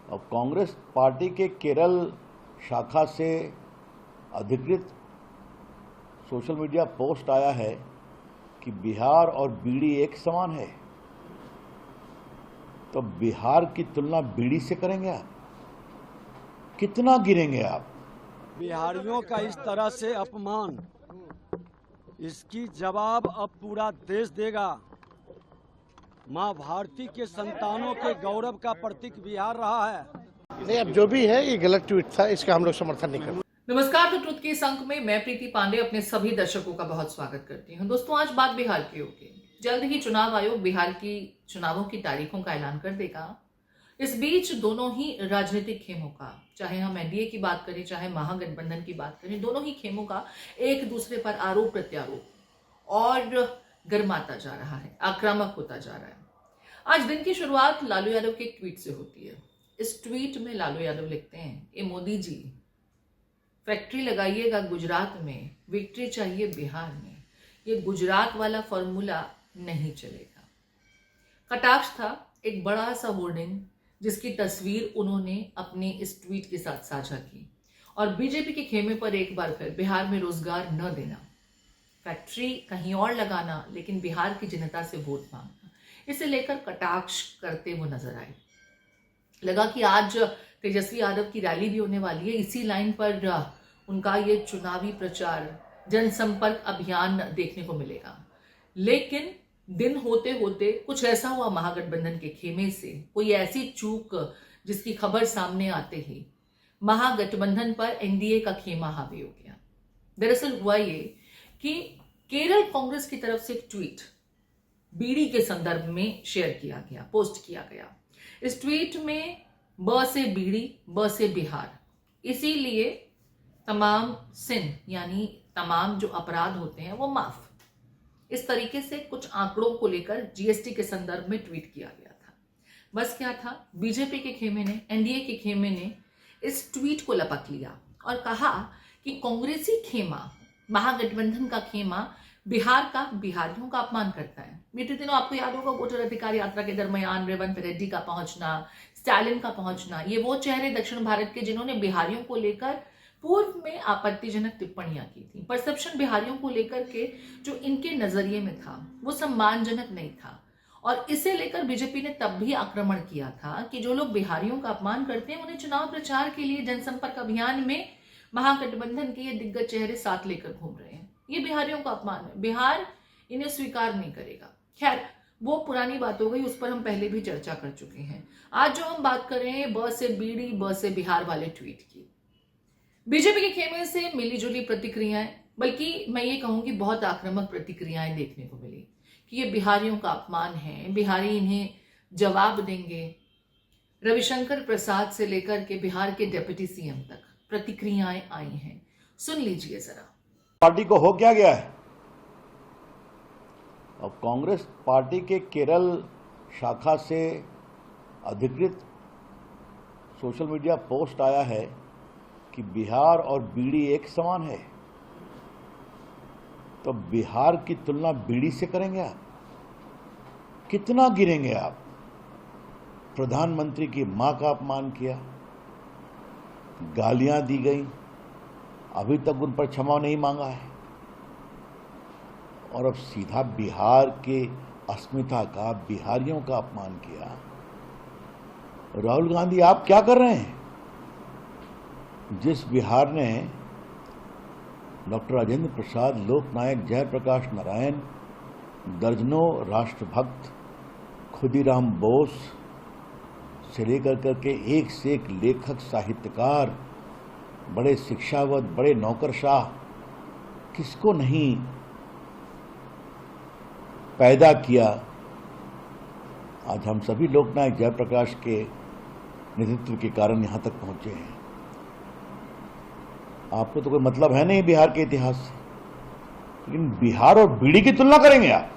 अब कांग्रेस पार्टी के केरल शाखा से अधिकृत सोशल मीडिया पोस्ट आया है कि बिहार और बीड़ी एक समान है। तो बिहार की तुलना बीड़ी से करेंगे आप? कितना गिरेंगे आप? बिहारियों का इस तरह से अपमान, इसकी जवाब अब पूरा देश देगा। मां भारती के संतानों के गौरव का प्रतीक बिहार रहा है। नहीं, अब जो भी है ये गलत ट्वीट था, इसका हम लोग समर्थन नहीं करते। नमस्कार, तो ट्रुथ के इस अंक में मैं प्रीति पांडे अपने सभी दर्शकों का बहुत स्वागत करती हूं। दोस्तों, आज बात बिहार की होगी। जल्द ही चुनाव आयोग बिहार की चुनावों की तारीखों का ऐलान कर देगा। इस बीच दोनों ही राजनीतिक खेमों का, चाहे हम एनडीए की बात करें चाहे महागठबंधन की बात करें, दोनों ही खेमों का एक दूसरे पर आरोप प्रत्यारोप और गर्माता जा रहा है, आक्रामक होता जा रहा है। आज दिन की शुरुआत लालू यादव के एक ट्वीट से होती है। इस ट्वीट में लालू यादव लिखते हैं, ए मोदी जी, फैक्ट्री लगाइएगा गुजरात में, विक्ट्री चाहिए बिहार में। ये गुजरात वाला फॉर्मूला नहीं चलेगा। कटाक्ष था एक बड़ा सा होर्डिंग जिसकी तस्वीर उन्होंने अपने इस ट्वीट के साथ साझा की और बीजेपी के खेमे पर एक बार फिर बिहार में रोजगार न देना, फैक्ट्री कहीं और लगाना, लेकिन बिहार की जनता से वोट मांगना, इसे लेकर कटाक्ष करते वो नजर आए। लगा कि आज तेजस्वी यादव की रैली भी होने वाली है, इसी लाइन पर उनका ये चुनावी प्रचार, जनसंपर्क अभियान देखने को मिलेगा। लेकिन दिन होते होते कुछ ऐसा हुआ महागठबंधन के खेमे से, कोई ऐसी चूक जिसकी खबर सामने आते ही महागठबंधन पर एनडीए का खेमा हावी हो गया। दरअसल हुआ ये कि केरल कांग्रेस की तरफ से एक ट्वीट बीड़ी के संदर्भ में शेयर किया गया, पोस्ट किया गया। इस ट्वीट में ब से बीड़ी, ब से बिहार, इसीलिए तमाम सिन यानी तमाम जो अपराध होते हैं वो माफ, इस तरीके से कुछ आंकड़ों को लेकर जीएसटी के संदर्भ में ट्वीट किया गया था। बस क्या था, बीजेपी के खेमे ने, एनडीए के खेमे ने इस ट्वीट को लपक लिया और कहा कि कांग्रेसी खेमा, महागठबंधन का खेमा बिहार का, बिहारियों का अपमान करता है। बीते दिनों आपको याद होगा वोटर अधिकार यात्रा के दरमियान रेवंत रेड्डी का पहुंचना, स्टालिन का पहुंचना, ये वो चेहरे दक्षिण भारत के जिन्होंने बिहारियों को लेकर पूर्व में आपत्तिजनक टिप्पणियां की थी। परसेप्शन बिहारियों को लेकर के जो इनके नजरिए में था वो सम्मानजनक नहीं था और इसे लेकर बीजेपी ने तब भी आक्रमण किया था कि जो लोग बिहारियों का अपमान करते हैं उन्हें चुनाव प्रचार के लिए जनसंपर्क अभियान में महागठबंधन के ये दिग्गज चेहरे साथ लेकर घूम रहे हैं। ये बिहारियों का अपमान है, बिहार इन्हें स्वीकार नहीं करेगा। खैर, वो पुरानी बात हो गई, उस पर हम पहले भी चर्चा कर चुके हैं। आज जो हम बात कर रहे हैं ब से बीड़ी, ब से बिहार वाले ट्वीट की, बीजेपी के खेमे से मिलीजुली प्रतिक्रियाएं, बल्कि मैं ये कहूंगी बहुत आक्रामक प्रतिक्रियाएं देखने को मिली कि ये बिहारियों का अपमान है, बिहारी इन्हें जवाब देंगे। रविशंकर प्रसाद से लेकर के बिहार के डिप्टी सीएम तक प्रतिक्रियाएं आई हैं, सुन लीजिए जरा। पार्टी को हो क्या गया है? अब कांग्रेस पार्टी के केरल शाखा से अधिकृत सोशल मीडिया पोस्ट आया है कि बिहार और बीड़ी एक समान है। तो बिहार की तुलना बीड़ी से करेंगे आप? कितना गिरेंगे आप? प्रधानमंत्री की मां का अपमान किया, गालियां दी गई, अभी तक उन पर क्षमा नहीं मांगा है और अब सीधा बिहार के अस्मिता का, बिहारियों का अपमान किया। राहुल गांधी, आप क्या कर रहे हैं? जिस बिहार ने डॉक्टर राजेंद्र प्रसाद, लोकनायक जयप्रकाश नारायण, दर्जनों राष्ट्रभक्त, खुदीराम बोस से लेकर करके एक से एक लेखक, साहित्यकार, बड़े शिक्षावत, बड़े नौकरशाह, किसको नहीं पैदा किया। आज हम सभी लोकनायक जयप्रकाश के नेतृत्व के कारण यहां तक पहुंचे हैं। आपको तो कोई मतलब है नहीं बिहार के इतिहास से, लेकिन बिहार और बीड़ी की तुलना करेंगे आप?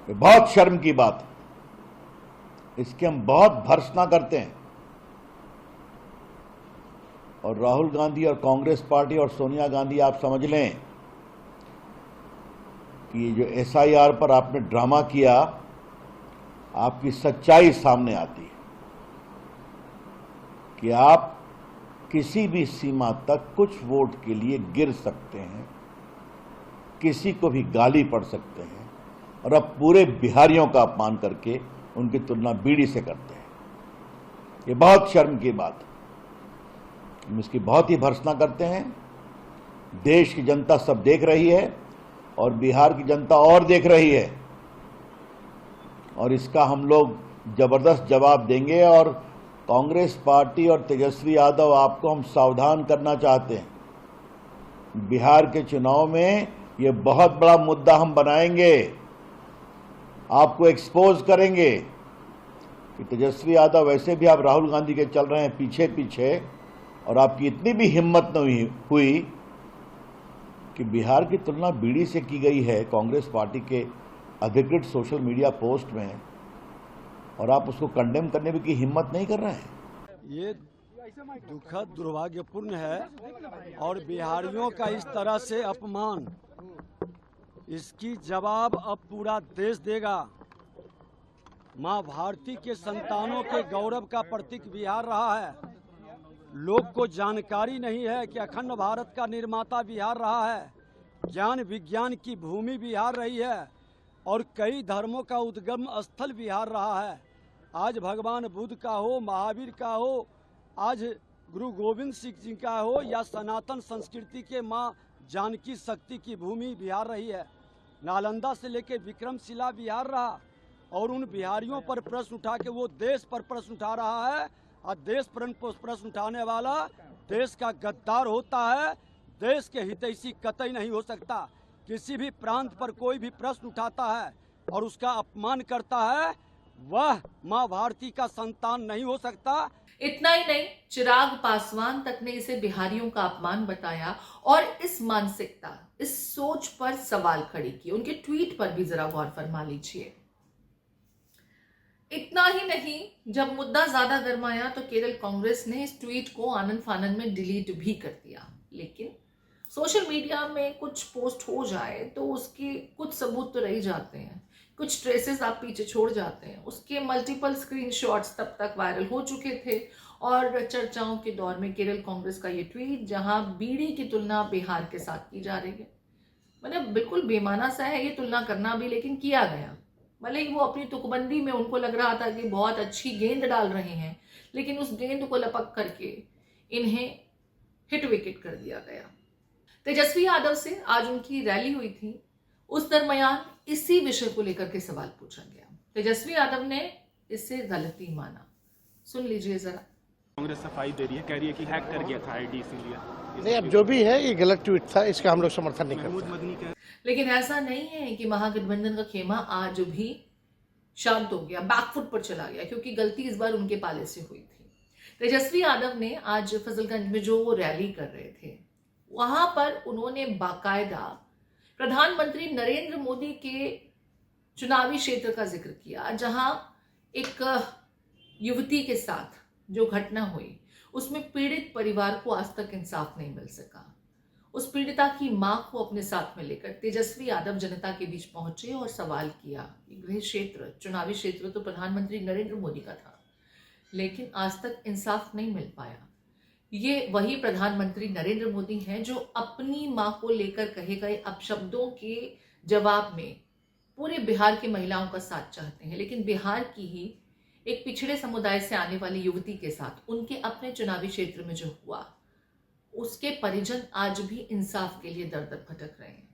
ये बहुत शर्म की बात है, इसकी हम बहुत भर्त्सना करते हैं। और राहुल गांधी और कांग्रेस पार्टी और सोनिया गांधी, आप समझ लें कि जो एसआईआर पर आपने ड्रामा किया, आपकी सच्चाई सामने आती है। कि आप किसी भी सीमा तक कुछ वोट के लिए गिर सकते हैं, किसी को भी गाली पड़ सकते हैं, और अब पूरे बिहारियों का अपमान करके उनकी तुलना बीड़ी से करते हैं। ये बहुत शर्म की बात है। हम इसकी बहुत ही भर्त्सना करते हैं। देश की जनता सब देख रही है और बिहार की जनता और देख रही है, और इसका हम लोग जबरदस्त जवाब देंगे। और कांग्रेस पार्टी और तेजस्वी यादव, आपको हम सावधान करना चाहते हैं। बिहार के चुनाव में ये बहुत बड़ा मुद्दा हम बनाएंगे, आपको एक्सपोज करेंगे कि तेजस्वी यादव, वैसे भी आप राहुल गांधी के चल रहे हैं पीछे पीछे, और आपकी इतनी भी हिम्मत नहीं हुई कि बिहार की तुलना बीड़ी से की गई है कांग्रेस पार्टी के अधिकृत सोशल मीडिया पोस्ट में, और आप उसको कंडेम करने की हिम्मत नहीं कर रहे हैं। ये दुखद दुर्भाग्यपूर्ण है, और बिहारियों का इस तरह से अपमान, इसकी जवाब अब पूरा देश देगा। माँ भारती के संतानों के गौरव का प्रतीक बिहार रहा है। लोग को जानकारी नहीं है कि अखंड भारत का निर्माता बिहार रहा है, ज्ञान विज्ञान की भूमि बिहार रही है, और कई धर्मों का उद्गम स्थल बिहार रहा है। आज भगवान बुद्ध का हो, महावीर का हो, आज गुरु गोविंद सिंह जी का हो, या सनातन संस्कृति के माँ जानकी शक्ति की भूमि बिहार रही है। नालंदा से लेकर विक्रमशिला बिहार रहा, और उन बिहारियों पर प्रश्न उठा के वो देश पर प्रश्न उठा रहा है, और देश पर प्रश्न उठाने वाला देश का गद्दार होता है। देश के हितैषी कतई नहीं हो सकता। किसी भी प्रांत पर कोई भी प्रश्न उठाता है और उसका अपमान करता है, वह माँ भारती का संतान नहीं हो सकता। इतना ही नहीं, चिराग पासवान तक ने इसे बिहारियों का अपमान बताया और इस मानसिकता, इस सोच पर सवाल खड़े किए। उनके ट्वीट पर भी जरा गौर फरमा लीजिए। इतना ही नहीं, जब मुद्दा ज्यादा गरमाया तो केरल कांग्रेस ने इस ट्वीट को आनन फानन में डिलीट भी कर दिया। लेकिन सोशल मीडिया में कुछ पोस्ट हो जाए तो उसके कुछ सबूत तो रह जाते हैं, कुछ ट्रेसेस आप पीछे छोड़ जाते हैं। उसके मल्टीपल स्क्रीनशॉट्स तब तक वायरल हो चुके थे, और चर्चाओं के दौर में केरल कांग्रेस का ये ट्वीट, जहां बीड़ी की तुलना बिहार के साथ की जा रही है, मतलब बिल्कुल बेमाना सा है ये तुलना करना भी, लेकिन किया गया। भले ही वो अपनी तुकबंदी में उनको लग रहा था कि बहुत अच्छी गेंद डाल रहे हैं, लेकिन उस गेंद को लपक करके इन्हें हिट विकेट कर दिया गया। तेजस्वी यादव से आज उनकी रैली हुई थी, उस दरमियान इसी विषय को लेकर के सवाल पूछा गया। तेजस्वी यादव ने इससे गलती माना, सुन लीजिए जरा। कांग्रेस सफाई दे रही है, कह रही है कि हैक कर गया था आईडी, इसीलिए नहीं, अब जो भी है ये गलत ट्वीट था, इसका हम लोग समर्थन नहीं महमूद करते। मदनी कह लेकिन ऐसा नहीं है कि महागठबंधन का खेमा आज भी शांत हो गया, बैकफुट पर चला गया, क्योंकि गलती इस बार उनके पाले से हुई थी। तेजस्वी यादव ने आज फजलगंज में जो वो रैली कर रहे थे, वहां पर उन्होंने बाकायदा प्रधानमंत्री नरेंद्र मोदी के चुनावी क्षेत्र का जिक्र किया, जहां एक युवती के साथ जो घटना हुई उसमें पीड़ित परिवार को आज तक इंसाफ नहीं मिल सका। उस पीड़िता की मां को अपने साथ में लेकर तेजस्वी यादव जनता के बीच पहुंचे और सवाल किया। गृह क्षेत्र, चुनावी क्षेत्र तो प्रधानमंत्री नरेंद्र मोदी का था, लेकिन आज तक इंसाफ नहीं मिल पाया। ये वही प्रधानमंत्री नरेंद्र मोदी हैं जो अपनी मां को लेकर कहे गए अपशब्दों के जवाब में पूरे बिहार की महिलाओं का साथ चाहते हैं, लेकिन बिहार की ही एक पिछड़े समुदाय से आने वाली युवती के साथ उनके अपने चुनावी क्षेत्र में जो हुआ, उसके परिजन आज भी इंसाफ के लिए दर दर भटक रहे हैं।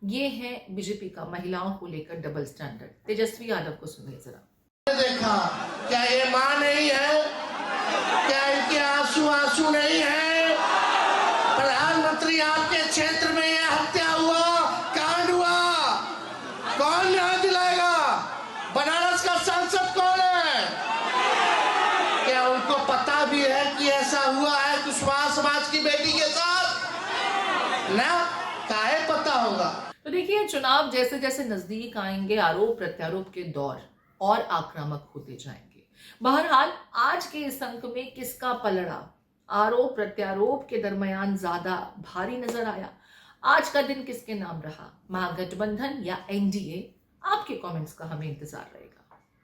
ये है बीजेपी का महिलाओं को लेकर डबल स्टैंडर्ड। तेजस्वी यादव को सुनिए जरा। देखा, क्या ये मां नहीं है? क्या इनके आंसू नहीं है? प्रधानमंत्री आपके क्षेत्र में यह हत्या हुआ, कांड हुआ, कौन न्याय दिलाएगा? बनारस का सांसद कौन है? क्या उनको पता भी है कि ऐसा हुआ है कुशवाहा समाज की बेटी के साथ? ना, काहे पता होगा। तो देखिए, चुनाव जैसे जैसे नजदीक आएंगे, आरोप प्रत्यारोप के दौर और आक्रामक होते जाएंगे। बहरहाल आज के इस अंक में किसका पलड़ा आरोप प्रत्यारोप के दरमियान ज्यादा भारी नजर आया? आज का दिन किसके नाम रहा, महागठबंधन या एनडीए? आपके कमेंट्स का हमें इंतजार रहेगा।